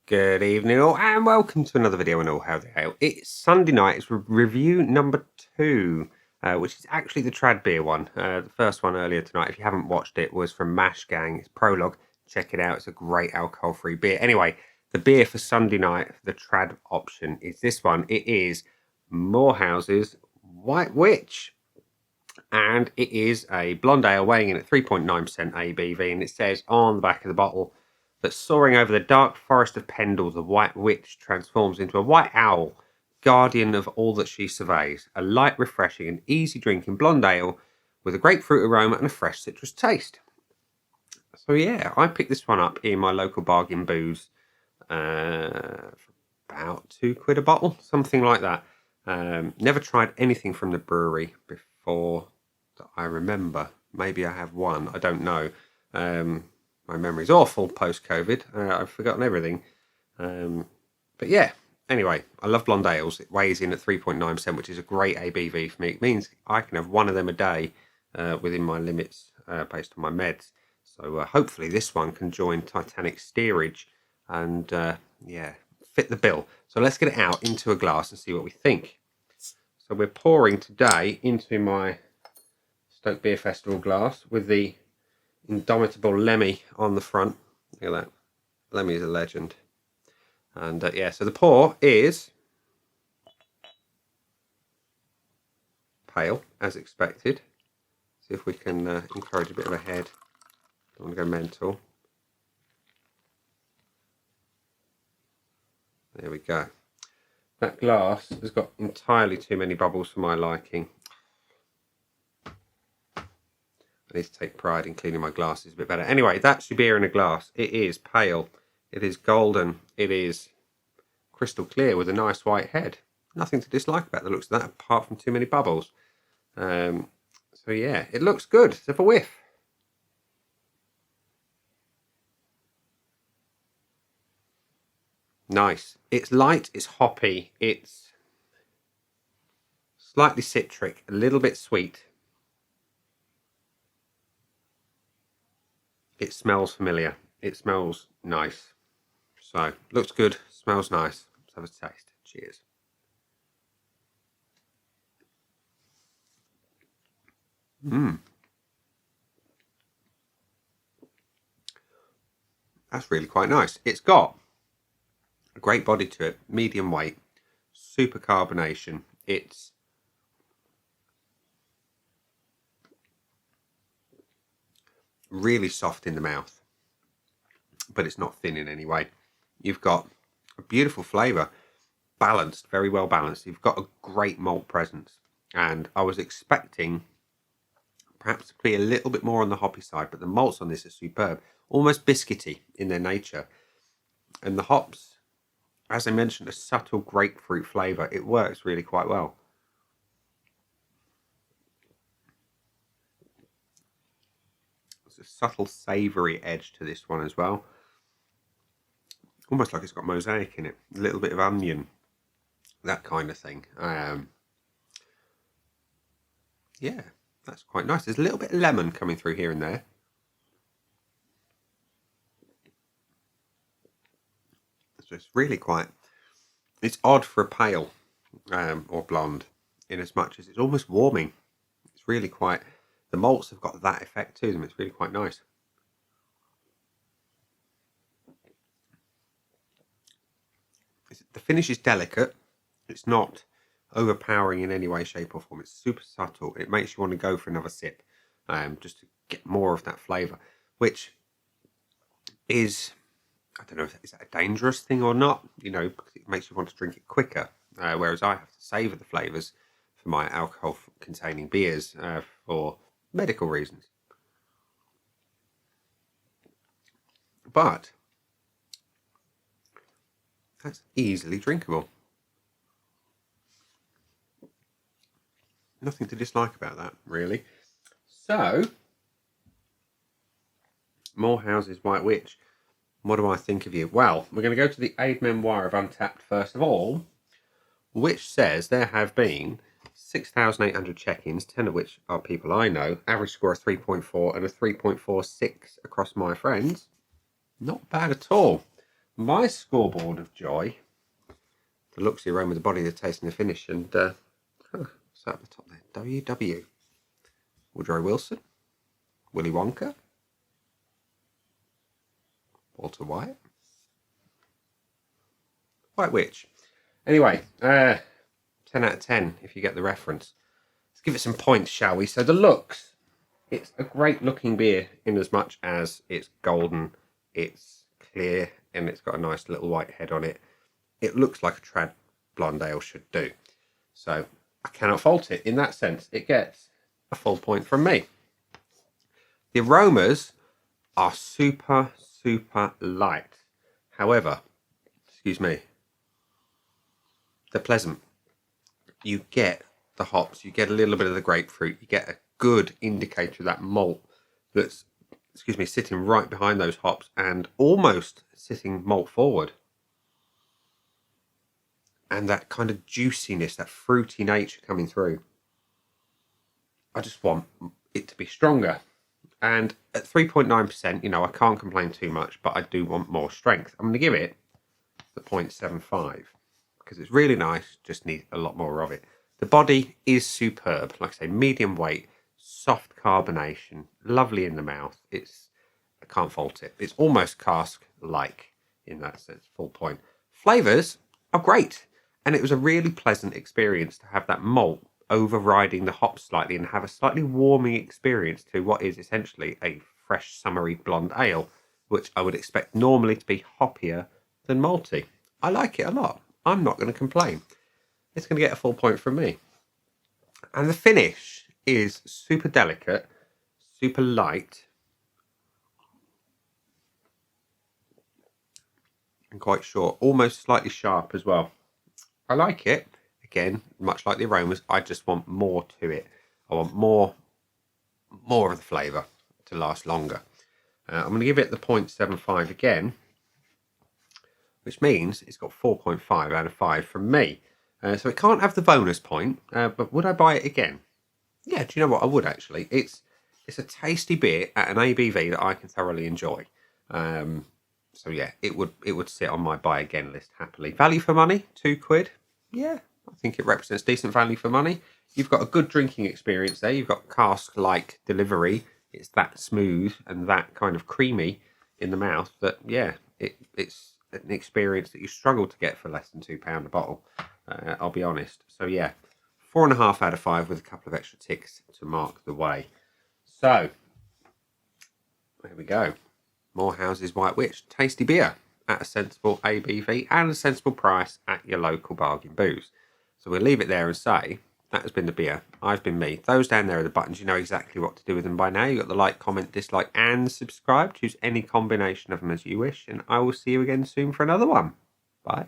Good evening all, and welcome to another video on All How the Ale. It's Sunday night, it's review number 2, which is actually the Trad beer one. The first one earlier tonight, if you haven't watched it, was from Mash Gang. It's Prologue. Check it out, it's a great alcohol-free beer. Anyway, the beer for Sunday night, the Trad option, is this one. It is Moorhouse's White Witch. And it is a blonde ale weighing in at 3.9% ABV, and it says on the back of the bottle that soaring over the dark forest of Pendle, the White Witch transforms into a white owl, guardian of all that she surveys. A light, refreshing and easy drinking blonde ale with a grapefruit aroma and a fresh citrus taste. So yeah, I picked this one up in my local bargain booze for about £2 a bottle, something like that. Never tried anything from the brewery before that I remember. Maybe I have one, I don't know. My memory's awful post-COVID. I've forgotten everything. But yeah, anyway, I love blonde ales. It weighs in at 3.9%, which is a great ABV for me. It means I can have one of them a day within my limits based on my meds. So hopefully this one can join Titanic Steerage and yeah, fit the bill. So let's get it out into a glass and see what we think. So we're pouring today into my Stoke Beer Festival glass with the indomitable Lemmy on the front. Look at that. Lemmy is a legend. And yeah, so the pour is pale, as expected. See if we can encourage a bit of a head. Don't want to go mental. There we go. That glass has got entirely too many bubbles for my liking. I need to take pride in cleaning my glasses a bit better. Anyway, that's your beer in a glass. It is pale. It is golden. It is crystal clear with a nice white head. Nothing to dislike about the looks of that, apart from too many bubbles. So yeah, it looks good. Let's have a whiff. Nice. It's light. It's hoppy. It's slightly citric. A little bit sweet. It smells familiar. It smells nice. So, looks good, smells nice. Let's have a taste. Cheers. That's really quite nice. It's got a great body to it, medium weight, super carbonation. It's really soft in the mouth, but it's not thin in any way. You've got a beautiful flavour, balanced, very well balanced. You've got a great malt presence, and I was expecting perhaps to be a little bit more on the hoppy side, but the malts on this are superb, almost biscuity in their nature. And the hops, as I mentioned, a subtle grapefruit flavour. It works really quite well. A subtle savoury edge to this one as well, almost like it's got mosaic in it, a little bit of onion, that kind of thing. Yeah, that's quite nice. There's a little bit of lemon coming through here and there. So it's really quite, it's odd for a pale or blonde, in as much as it's almost warming. It's really quite, the malts have got that effect to them. It's really quite nice. The finish is delicate. It's not overpowering in any way, shape or form. It's super subtle. It makes you want to go for another sip just to get more of that flavour, which is, I don't know, is that a dangerous thing or not? You know, because it makes you want to drink it quicker, whereas I have to savour the flavours for my alcohol-containing beers for medical reasons. But that's easily drinkable. Nothing to dislike about that, really. So, Moorhouse's White Witch. What do I think of you? Well, we're going to go to the aid memoir of Untapped first of all, which says there have been 6,800 check-ins, 10 of which are people I know. Average score of 3.4 and a 3.46 across my friends. Not bad at all. my scoreboard of joy. The looks, the aroma, the body, the taste, and the finish. And what's that at the top there? WW. Woodrow Wilson. Willy Wonka. Walter White. White Witch. Anyway, 10 out of 10 if you get the reference. Let's give it some points, shall we? So the looks. It's a great looking beer in as much as it's golden, it's clear, and it's got a nice little white head on it. It looks like a trad blonde ale should do. So I cannot fault it in that sense. It gets a full point from me. The aromas are super, super light. However, excuse me, they're pleasant. You get the hops, you get a little bit of the grapefruit, you get a good indicator of that malt that's, excuse me, sitting right behind those hops and almost sitting malt forward. And that kind of juiciness, that fruity nature coming through. I just want it to be stronger. And at 3.9%, you know, I can't complain too much, but I do want more strength. I'm going to give it the 0.75 because it's really nice, just need a lot more of it. The body is superb, like I say, medium weight, soft carbonation, lovely in the mouth. I can't fault it. It's almost cask-like in that sense, full point. Flavours are great. And it was a really pleasant experience to have that malt overriding the hops slightly and have a slightly warming experience to what is essentially a fresh, summery blonde ale, which I would expect normally to be hoppier than malty. I like it a lot. I'm not going to complain. It's going to get a full point from me. And the finish is super delicate, super light, and quite short, almost slightly sharp as well. I like it. Again, much like the aromas, I just want more to it. I want more of the flavour to last longer. I'm going to give it the 0.75 again, which means it's got 4.5 out of 5 from me. So it can't have the bonus point, but would I buy it again? Yeah, do you know what? I would actually. It's a tasty beer at an ABV that I can thoroughly enjoy. So yeah, it would sit on my buy again list happily. Value for money, £2. Yeah, I think it represents decent value for money. You've got a good drinking experience there. You've got cask-like delivery. It's that smooth and that kind of creamy in the mouth that, yeah, it's an experience that you struggle to get for less than £2 a bottle. I'll be honest. So yeah, 4.5 out of 5 with a couple of extra ticks to mark the way. So there we go. Moorhouse's White Witch, tasty beer at a sensible ABV and a sensible price at your local bargain booze. So we'll leave it there and say that has been the beer. I've been me. Those down there are the buttons. You know exactly what to do with them by now. You've got the like, comment, dislike, and subscribe. Choose any combination of them as you wish, and I will see you again soon for another one. Bye.